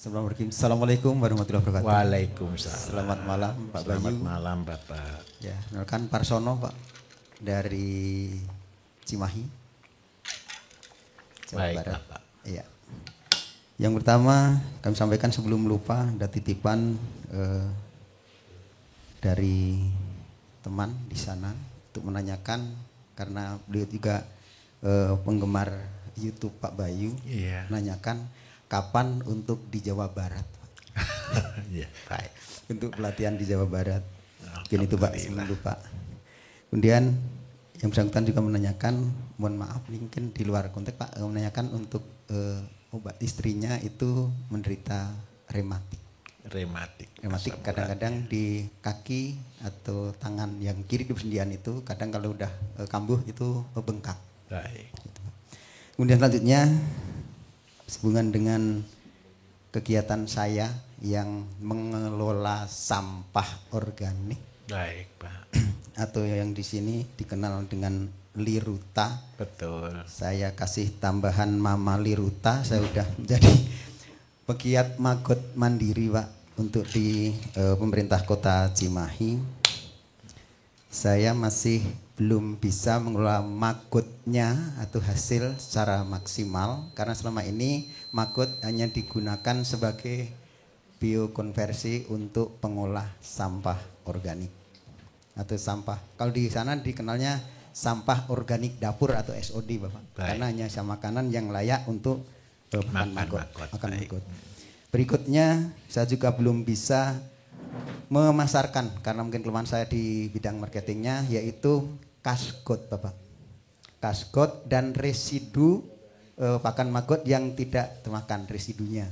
Assalamualaikum warahmatullahi wabarakatuh. Waalaikumsalam. Selamat malam Pak Bayu. Selamat malam Bapak. Ya, rekan Parsono Pak dari Cimahi, Jawa Baik Barat. Bapak. Iya. Yang pertama kami sampaikan sebelum lupa ada titipan dari teman di sana untuk menanyakan karena beliau juga penggemar YouTube Pak Bayu. Iya. Menanyakan kapan untuk di Jawa Barat, Iya, baik. untuk pelatihan di Jawa Barat. Mungkin itu Pak, sebelum lupa. Kemudian yang bersangkutan juga menanyakan, mohon maaf mungkin di luar konteks Pak, menanyakan untuk obat istrinya itu menderita rematik. Rematik Kadang-kadang di kaki atau tangan yang kiri di persendian itu kadang kalau udah kambuh itu bengkak. Baik. Kemudian selanjutnya sehubungan dengan kegiatan saya yang mengelola sampah organik. Baik, Pak. Atau yang di sini dikenal dengan Liruta. Betul. Saya kasih tambahan Mama Liruta, saya udah jadi pegiat magot mandiri Pak untuk di pemerintah kota Cimahi. Saya masih belum bisa mengelola magotnya atau hasil secara maksimal karena selama ini magot hanya digunakan sebagai biokonversi untuk pengolah sampah organik atau sampah. Kalau di sana dikenalnya sampah organik dapur atau SOD Bapak. Baik. Karena hanya makanan yang layak untuk makan magot. Berikutnya saya juga belum bisa memasarkan karena mungkin kelemahan saya di bidang marketingnya yaitu kasgot Bapak. Kasgot dan residu pakan magot yang tidak termakan residunya.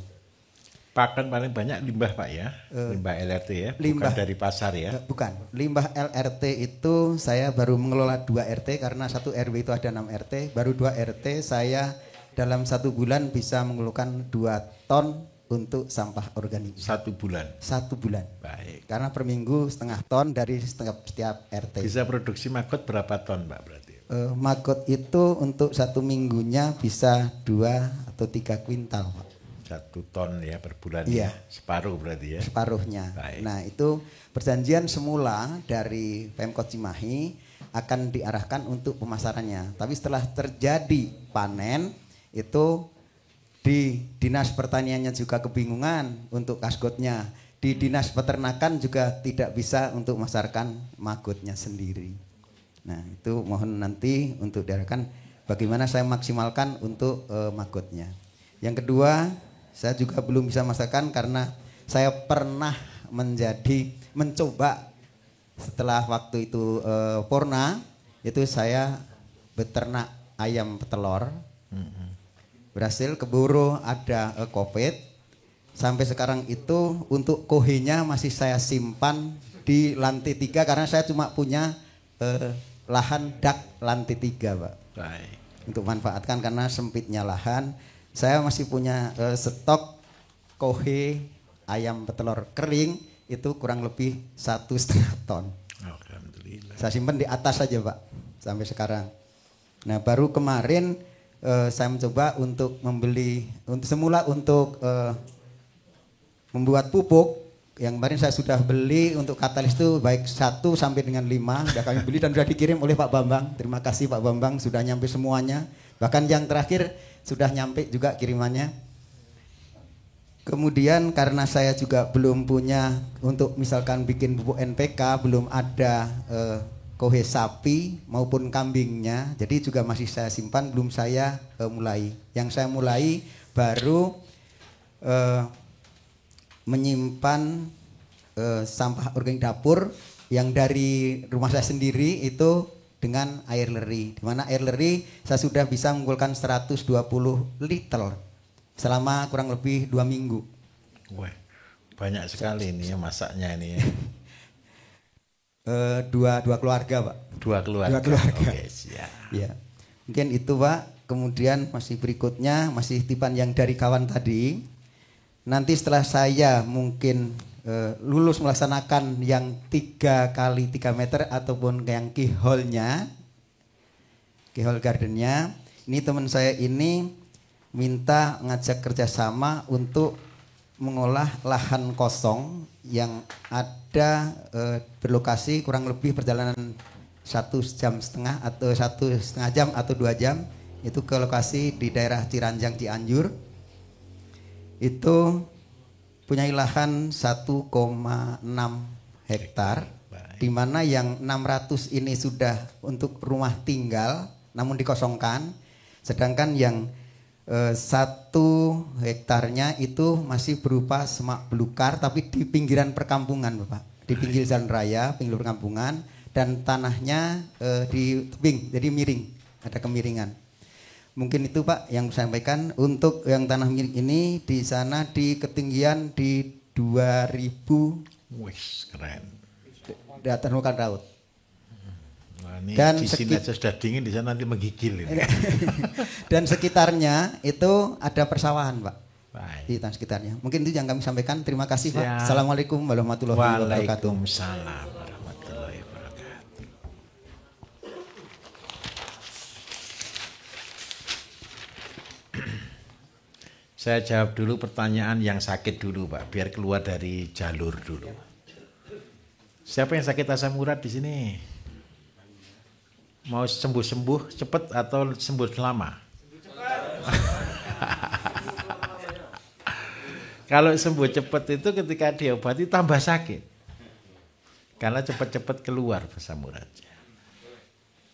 Pakan paling banyak limbah Pak ya, limbah LRT ya, bukan dari pasar ya. Bukan, limbah LRT itu saya baru mengelola 2 RT karena 1 RW itu ada 6 RT, baru 2 RT saya dalam 1 bulan bisa mengeluarkan 2 ton untuk sampah organik. 1 bulan? 1 bulan. Baik. Karena per minggu setengah ton dari setiap RT. Bisa produksi maggot berapa ton Pak berarti? Maggot itu untuk 1 minggunya bisa 2 atau 3 kuintal Pak. 1 ton ya per bulan. Iya. Ya? Separuh berarti ya? Separuhnya. Baik. Nah itu perjanjian semula dari Pemkot Cimahi akan diarahkan untuk pemasarannya. Tapi setelah terjadi panen itu di Dinas Pertaniannya juga kebingungan untuk kasgotnya. Di Dinas Peternakan juga tidak bisa untuk memasarkan magotnya sendiri. Nah itu mohon nanti untuk diarahkan bagaimana saya maksimalkan untuk magotnya. Yang kedua saya juga belum bisa memasarkan karena saya pernah mencoba setelah waktu itu porna itu saya beternak ayam petelur. Berhasil keburu ada COVID. Sampai sekarang itu untuk kohenya masih saya simpan di lantai 3 karena saya cuma punya lahan dak lantai 3 Pak. Baik. Untuk manfaatkan karena sempitnya lahan. Saya masih punya stok kohe ayam petelur kering itu kurang lebih 1,5 ton. Alhamdulillah. Saya simpan di atas saja Pak sampai sekarang. Nah baru kemarin saya mencoba untuk membeli semula untuk membuat pupuk. Yang kemarin saya sudah beli untuk katalis itu baik 1 sampai dengan 5 sudah kami beli dan sudah dikirim oleh Pak Bambang. Terima kasih Pak Bambang sudah nyampe semuanya. Bahkan yang terakhir sudah nyampe juga kirimannya. Kemudian karena saya juga belum punya untuk misalkan bikin pupuk NPK, belum ada kohe sapi maupun kambingnya, jadi juga masih saya simpan, belum saya mulai. Yang saya mulai baru menyimpan sampah organik dapur yang dari rumah saya sendiri itu dengan air leri. Di mana air leri saya sudah bisa mengumpulkan 120 liter selama kurang lebih 2 minggu. Wah, banyak sekali ini ya masaknya ini ya. Dua keluarga Pak. 2 keluarga. 2 keluarga. Oke, siap. Ya, mungkin itu Pak. Kemudian masih berikutnya masih titipan yang dari kawan tadi. Nanti setelah saya mungkin lulus melaksanakan yang 3 kali 3 meter ataupun yang keyhole-nya, keyhole gardennya, ini teman saya ini minta ngajak kerjasama untuk mengolah lahan kosong yang ada berlokasi kurang lebih perjalanan 1,5 jam atau 1,5 jam atau 2 jam itu ke lokasi di daerah Ciranjang Cianjur. Itu punya lahan 1,6 hektar, di mana yang 600 ini sudah untuk rumah tinggal namun dikosongkan, sedangkan yang 1 hektarnya itu masih berupa semak belukar tapi di pinggiran perkampungan, Bapak, di pinggir jalan raya, pinggir perkampungan, dan tanahnya di tebing, jadi miring, ada kemiringan. Mungkin itu Pak yang saya sampaikan. Untuk yang tanah miring ini di sana di ketinggian di 2000. Wih, keren. Di atas permukaan laut. Wah, ini dan di sini aja sudah dingin, di sana nanti menggigil ini. Dan sekitarnya itu ada persawahan Pak. Baik. Di tanah sekitarnya. Mungkin itu yang kami sampaikan. Terima kasih Pak. Assalamualaikum warahmatullahi wabarakatuh. Waalaikumsalam. Saya jawab dulu pertanyaan yang sakit dulu Pak, biar keluar dari jalur dulu. Siapa yang sakit asam urat di sini? Mau sembuh-sembuh cepat atau sembuh lama? Kalau sembuh cepat itu ketika diobati tambah sakit. Karena cepat-cepat keluar asam uratnya.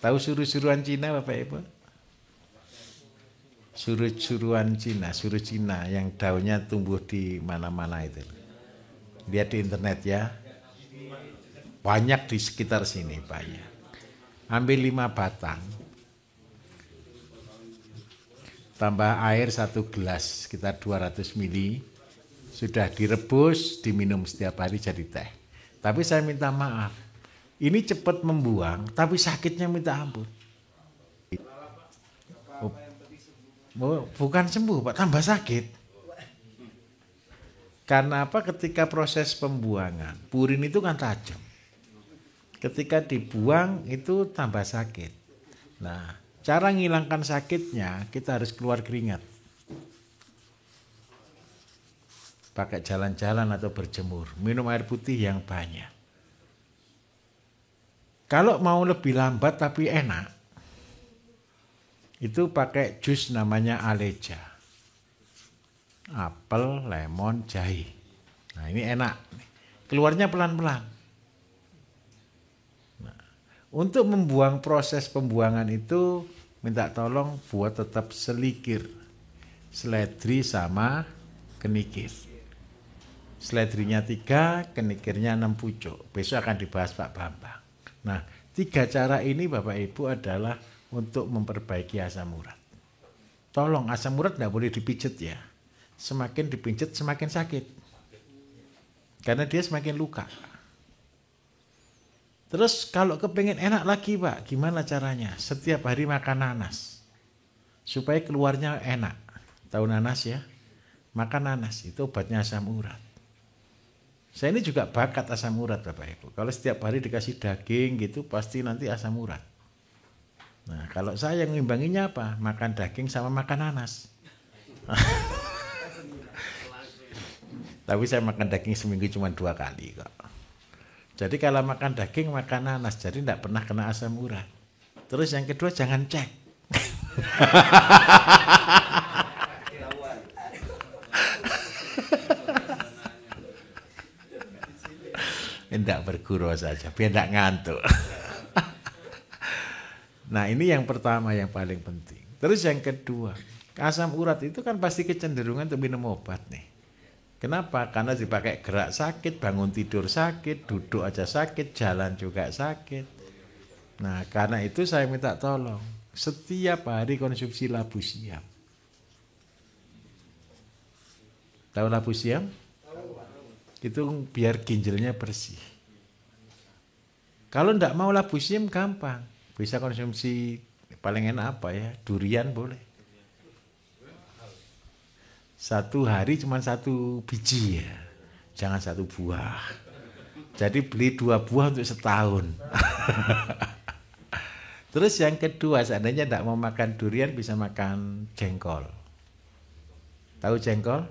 Tahu suruh-suruhan Cina Bapak Ibu? Suruh-suruhan Cina, suruh Cina yang daunnya tumbuh di mana-mana itu. Lihat di internet ya. Banyak di sekitar sini banyak. Ambil 5 batang. Tambah air 1 gelas, sekitar 200 ml. Sudah direbus, diminum setiap hari jadi teh. Tapi saya minta maaf. Ini cepat membuang, tapi sakitnya minta ampun. Bukan sembuh Pak, tambah sakit. Karena apa? Ketika proses pembuangan, purin itu kan tajam. Ketika dibuang itu tambah sakit. Nah, cara menghilangkan sakitnya kita harus keluar keringat. Pakai jalan-jalan atau berjemur, minum air putih yang banyak. Kalau mau lebih lambat tapi enak, itu pakai jus namanya Aleja. Apel, lemon, jahe. Nah ini enak. Keluarnya pelan-pelan. Nah, untuk membuang proses pembuangan itu, minta tolong buat tetap selikir. Seledri sama kenikir. Seledrinya 3, kenikirnya 6 pucuk. Besok akan dibahas Pak Bambang. Nah 3 cara ini Bapak Ibu adalah untuk memperbaiki asam urat. Tolong asam urat tidak boleh dipijet ya. Semakin dipijet semakin sakit. Karena dia semakin luka. Terus kalau kepengen enak lagi Pak, gimana caranya? Setiap hari makan nanas. Supaya keluarnya enak. Tahu nanas ya? Makan nanas, itu obatnya asam urat. Saya ini juga bakat asam urat Bapak Ibu. Kalau setiap hari dikasih daging gitu pasti nanti asam urat. Nah, kalau saya yang ngimbanginya apa? Makan daging sama makan nanas. Tapi saya makan daging seminggu cuma 2 kali kok. Jadi kalau makan daging, makan nanas. Jadi tidak pernah kena asam urat. Terus yang kedua jangan cek. Tidak bergurau saja, biar tidak ngantuk. Nah ini yang pertama yang paling penting. Terus yang kedua, asam urat itu kan pasti kecenderungan untuk minum obat nih. Kenapa? Karena dipakai gerak sakit, bangun tidur sakit, duduk aja sakit, jalan juga sakit. Nah karena itu saya minta tolong, setiap hari konsumsi labu siam. Tahu labu siam? Itu biar ginjalnya bersih. Kalau tidak mau labu siam gampang. Bisa konsumsi paling enak apa ya? Durian boleh. 1 hari cuma 1 biji ya. Jangan 1 buah. Jadi beli 2 buah untuk setahun. Terus yang kedua, seandainya tidak mau makan durian bisa makan jengkol. Tahu jengkol?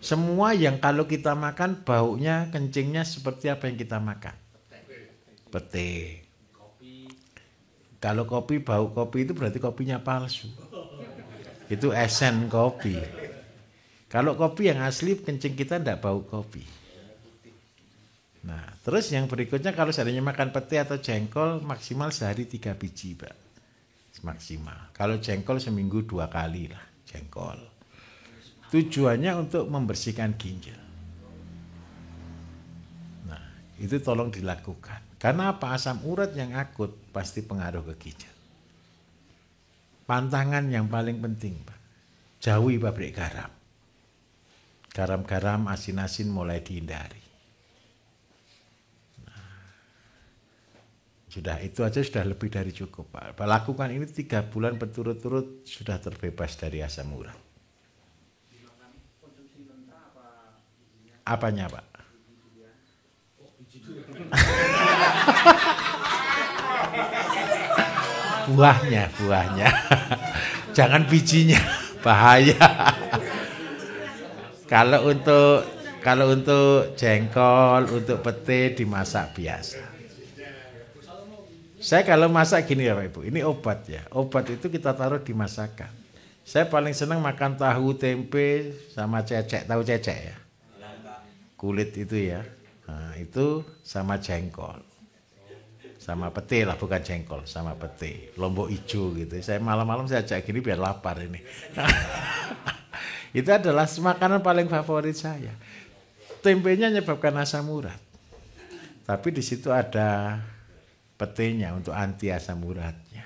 Semua yang kalau kita makan baunya, kencingnya seperti apa yang kita makan. Pete. Kalau kopi, bau kopi itu berarti kopinya palsu. Itu esen kopi. Kalau kopi yang asli, kencing kita tidak bau kopi. Nah, terus yang berikutnya kalau seandainya makan pete atau jengkol, maksimal sehari 3 biji, Pak. Maksimal. Kalau jengkol seminggu 2 kali lah, jengkol. Tujuannya untuk membersihkan ginjal. Nah, itu tolong dilakukan. Karena apa? Asam urat yang akut pasti pengaruh ke ginjal. Pantangan yang paling penting, Pak. Jauhi pabrik garam. Garam-garam, asin-asin mulai dihindari. Nah, sudah itu aja sudah lebih dari cukup, Pak. Lakukan ini 3 bulan berturut-turut sudah terbebas dari asam urat. Apanya, Pak? Buahnya. Jangan bijinya, bahaya. Kalau untuk jengkol, untuk pete dimasak biasa. Saya kalau masak gini ya Pak Ibu, ini obat ya. Obat itu kita taruh di masakan. Saya paling senang makan tahu tempe sama cecek, tahu cecek ya. Kulit itu ya. Nah, itu sama jengkol. Sama pete lah, bukan jengkol, sama pete. Lombok hijau gitu. Saya malam-malam saya ajak gini biar lapar ini. Itu adalah makanan paling favorit saya. Tempenya menyebabkan asam urat. Tapi di situ ada petenya untuk anti asam uratnya.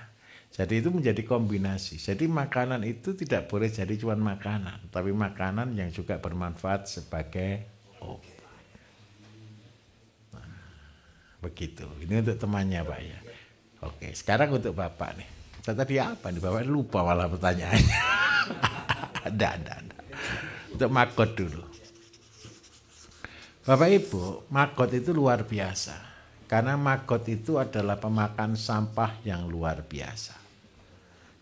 Jadi itu menjadi kombinasi. Jadi makanan itu tidak boleh jadi cuma makanan, tapi makanan yang juga bermanfaat sebagai obat. Begitu. Ini untuk temannya Pak ya. Oke, sekarang untuk Bapak nih. Tadi apa nih Bapak? Lupa malah pertanyaannya. Ada. Untuk magot dulu. Bapak Ibu, magot itu luar biasa. Karena magot itu adalah pemakan sampah yang luar biasa.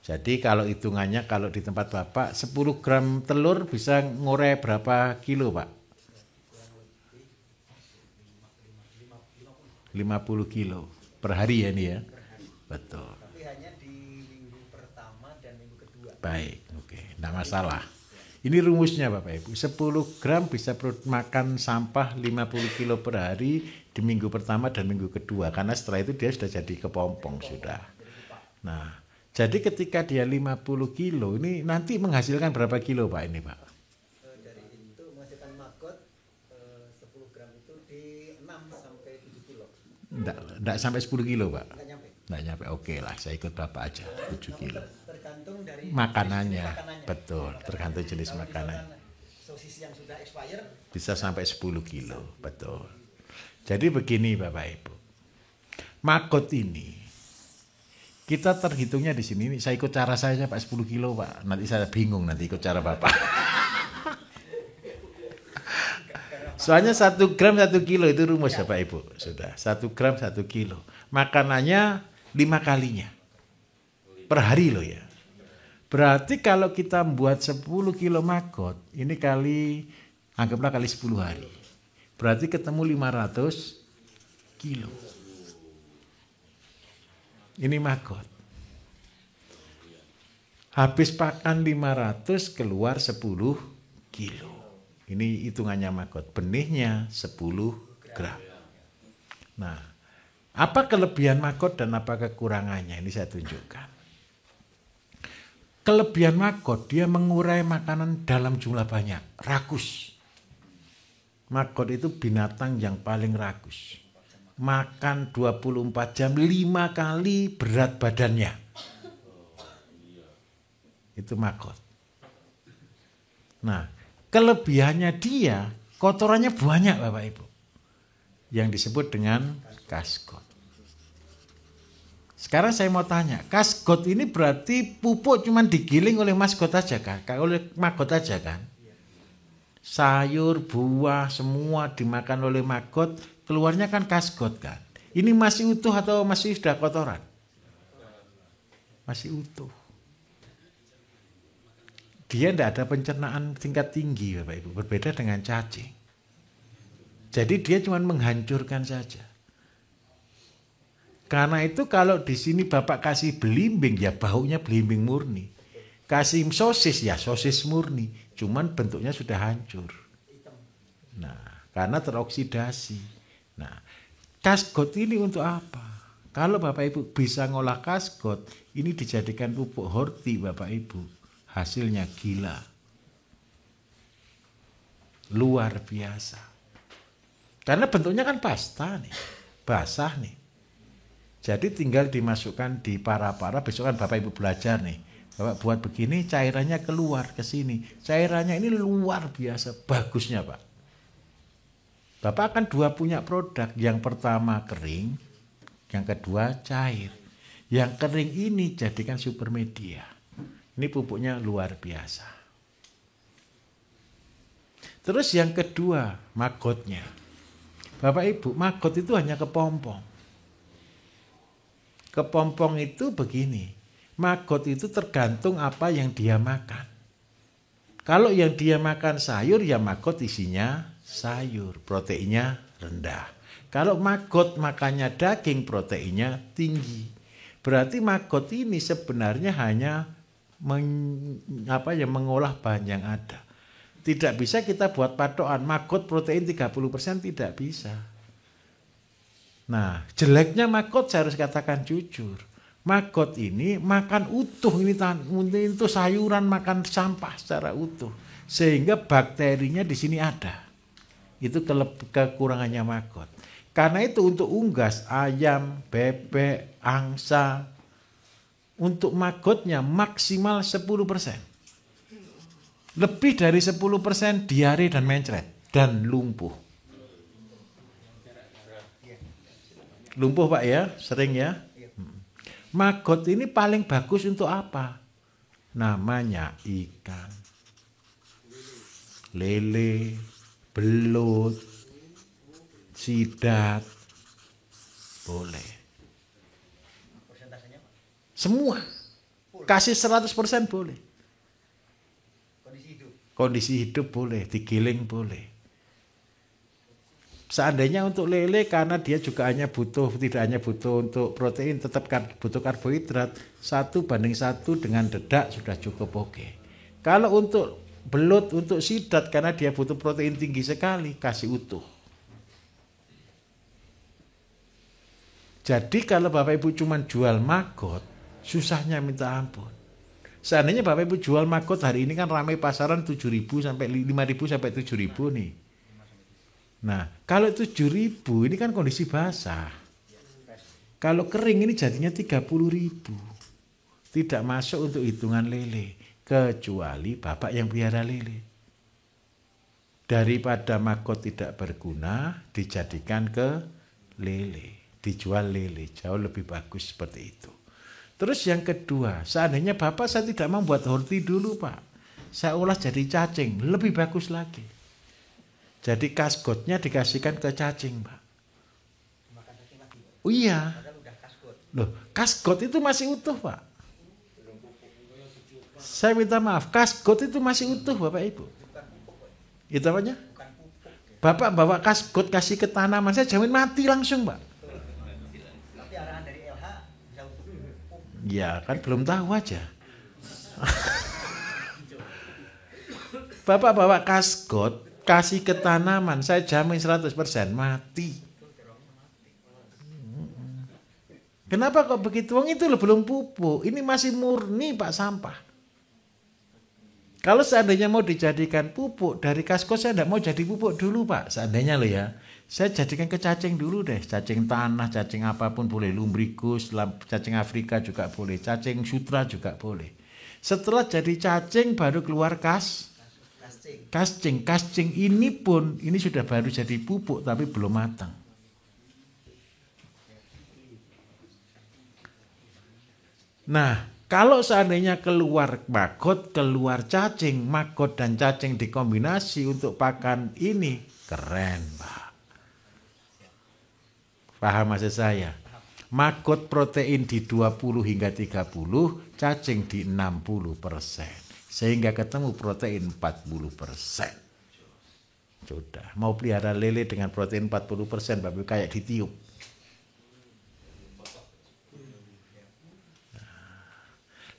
Jadi kalau hitungannya kalau di tempat Bapak 10 gram telur bisa ngurai berapa kilo Pak? 50 kilo per hari ya ini ya. Betul. Tapi hanya di minggu pertama dan minggu kedua. Baik, oke, enggak masalah. Ini rumusnya Bapak Ibu. 10 gram bisa makan sampah 50 kilo per hari di minggu pertama dan minggu kedua. Karena setelah itu dia sudah jadi kepompong sudah. Nah, jadi ketika dia 50 kilo ini nanti menghasilkan berapa kilo Pak ini Pak? Dari itu menghasilkan magot 10 gram itu di 6 sampai 7 kilo. Enggak sampai 10 kilo Pak? Enggak nyampe. Oke lah, saya ikut Bapak aja 7 kilo. Tergantung dari Makanannya. Betul, tergantung jenis kalau makanan. Sosis yang sudah expired Bisa sampai 10 kilo, betul. Jadi begini Bapak Ibu. Magot ini kita terhitungnya di sini. Saya ikut cara saya Pak 10 kilo Pak. Nanti saya bingung nanti ikut cara Bapak. Soalnya 1 gram 1 kilo itu rumus ya. Bapak Ibu. Sudah 1 gram 1 kilo. Makanannya 5 kalinya. Per hari loh ya. Berarti kalau kita buat 10 kilo magot, ini anggaplah kali 10 hari. Berarti ketemu 500 kilo. Ini magot. Habis pakan 500 keluar 10 kilo. Ini hitungannya magot. Benihnya 10 gram. Nah, apa kelebihan magot dan apa kekurangannya? Ini saya tunjukkan. Kelebihan magot, dia mengurai makanan dalam jumlah banyak. Rakus. Magot itu binatang yang paling rakus. Makan 24 jam 5 kali berat badannya. Itu magot. Nah, kelebihannya dia, kotorannya banyak Bapak Ibu. Yang disebut dengan kasgot. Sekarang saya mau tanya, kasgot ini berarti pupuk cuma digiling oleh magot aja kan? Oleh magot aja kan? Sayur, buah, semua dimakan oleh magot, keluarnya kan kasgot kan? Ini masih utuh atau masih sudah kotoran? Masih utuh. dia tidak ada pencernaan tingkat tinggi Bapak Ibu, berbeda dengan cacing. Jadi dia cuma menghancurkan saja. Karena itu kalau di sini Bapak kasih belimbing, ya baunya belimbing murni. Kasih sosis, ya sosis murni, cuman bentuknya sudah hancur. Nah, karena teroksidasi. Nah, kasgot ini untuk apa? Kalau Bapak Ibu bisa ngolah kasgot, ini dijadikan pupuk horti Bapak Ibu. Hasilnya gila. Luar biasa. Karena bentuknya kan pasta nih, basah nih. Jadi tinggal dimasukkan di para-para, besok kan Bapak Ibu belajar nih. Bapak buat begini, cairannya keluar ke sini. Cairannya ini luar biasa bagusnya Pak. Bapak akan punya produk. Yang pertama kering, yang kedua cair. Yang kering ini jadikan super media. Ini pupuknya luar biasa. Terus yang kedua, magotnya. Bapak Ibu, magot itu hanya kepompong. Kepompong itu begini. Magot itu tergantung apa yang dia makan. Kalau yang dia makan sayur, ya magot isinya sayur. Proteinnya rendah. Kalau magot makannya daging, proteinnya tinggi. Berarti magot ini sebenarnya hanya mengolah bahan yang ada. Tidak bisa kita buat patokan magot protein 30%, tidak bisa. Nah, jeleknya magot saya harus katakan jujur. Magot ini makan utuh, ini itu sayuran, makan sampah secara utuh. Sehingga bakterinya di sini ada. Itu kekurangannya magot. Karena itu untuk unggas, ayam, bebek, angsa, untuk magotnya maksimal 10%. Lebih dari 10% diare dan mencret dan lumpuh. Lumpuh Pak ya, sering ya. Magot ini paling bagus untuk apa? Namanya ikan, lele, belut, sidat, boleh. Semua. Kasih 100% boleh. Kondisi hidup boleh, digiling boleh. Seandainya untuk lele, karena dia juga tidak hanya butuh untuk protein, tetap butuh karbohidrat, 1:1 dengan dedak sudah cukup oke. Kalau untuk belut, untuk sidat, karena dia butuh protein tinggi sekali, kasih utuh. Jadi kalau Bapak Ibu cuma jual magot, susahnya minta ampun. Seandainya Bapak Ibu jual magot hari ini kan ramai pasaran 7.000 sampai 5.000 sampai 7.000 nih. Nah, kalau 7.000 ini kan kondisi basah. Kalau kering ini jadinya 30.000. Tidak masuk untuk hitungan lele, kecuali Bapak yang pelihara lele. Daripada magot tidak berguna, dijadikan ke lele, dijual lele, jauh lebih bagus seperti itu. Terus yang kedua, seandainya Bapak saya tidak mau buat horti dulu Pak, saya olah jadi cacing, lebih bagus lagi. Jadi kasgotnya dikasihkan ke cacing Pak. Oh iya. Loh, kasgot itu masih utuh Pak. Saya minta maaf, kasgot itu masih utuh Bapak Ibu. Itu apanya? Bapak bawa kasgot kasih ke tanaman, saya jamin mati langsung Pak. Ya kan belum tahu aja. Bapak bawa kasgot kasih ke tanaman, saya jamin 100% mati. Kenapa kok begitu? Wong itu belum pupuk, ini masih murni Pak sampah. Kalau seandainya mau dijadikan pupuk dari kasgot, saya tidak mau jadi pupuk dulu Pak. Seandainya loh ya, saya jadikan ke cacing dulu deh. Cacing tanah, cacing apapun boleh. Lumbricus, cacing Afrika juga boleh. Cacing sutra juga boleh. Setelah jadi cacing baru keluar kascing. Kascing ini pun, ini sudah baru jadi pupuk tapi belum matang. Nah, kalau seandainya keluar magot, keluar cacing, magot dan cacing dikombinasi untuk pakan ini, keren Pak. Paham maksud saya? Magot protein di 20 hingga 30, cacing di 60%. Sehingga ketemu protein 40%. Sudah, mau pelihara lele dengan protein 40%, Bapak Ibu kayak ditiup.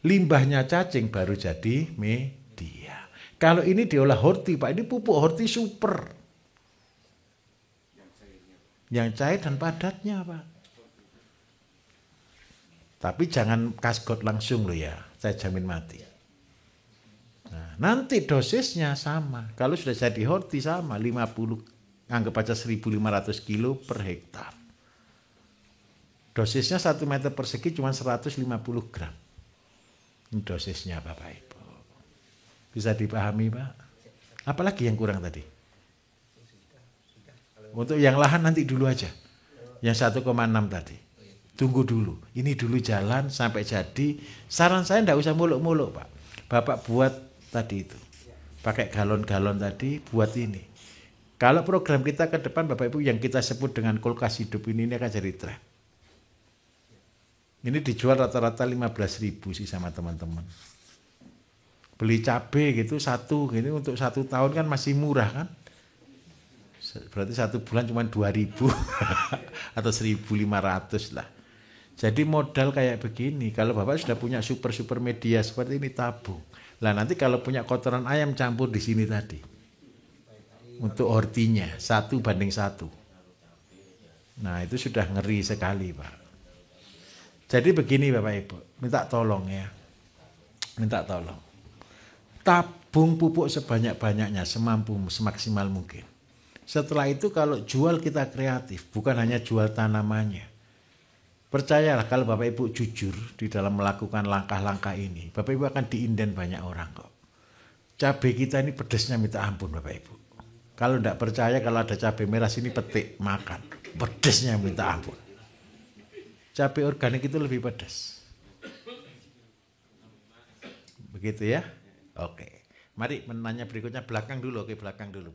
Limbahnya cacing baru jadi media. Kalau ini diolah horti, Pak, ini pupuk horti super. Yang cair dan padatnya, Pak. Tapi jangan kasgot langsung loh ya, saya jamin mati. Nah, nanti dosisnya sama. Kalau sudah jadi horti sama, 50, anggap aja 1.500 kilo per hektar. Dosisnya 1 meter persegi cuma 150 gram. Ini dosisnya Bapak Ibu. Bisa dipahami Pak? Apalagi yang kurang tadi? Untuk yang lahan nanti dulu aja. Yang 1,6 tadi. Tunggu dulu. Ini dulu jalan sampai jadi. Saran saya enggak usah muluk-muluk Pak. Bapak buat tadi itu. Pakai galon-galon tadi buat ini. Kalau program kita ke depan Bapak Ibu yang kita sebut dengan kulkas hidup ini akan jadi tren. Ini dijual rata-rata 15.000 sih sama teman-teman. Beli cabai gitu satu gitu untuk 1 tahun kan masih murah kan? Berarti 1 bulan cuma 2.000 atau 1.500 lah. Jadi modal kayak begini. Kalau Bapak sudah punya super media seperti ini tabung. Lah nanti kalau punya kotoran ayam campur di sini tadi. Untuk hortinya 1:1. Nah itu sudah ngeri sekali Pak. Jadi begini Bapak Ibu, minta tolong ya. Minta tolong. Tabung pupuk sebanyak-banyaknya, semaksimal mungkin. Setelah itu kalau jual kita kreatif, bukan hanya jual tanamannya. Percayalah kalau Bapak Ibu jujur di dalam melakukan langkah-langkah ini, Bapak Ibu akan diinden banyak orang kok. Cabai kita ini pedesnya minta ampun Bapak Ibu. Kalau tidak percaya kalau ada cabai merah sini petik, makan. Pedesnya minta ampun. Cabai organik itu lebih pedas. Begitu ya? Oke. Mari menanya berikutnya belakang dulu. Oke, belakang dulu.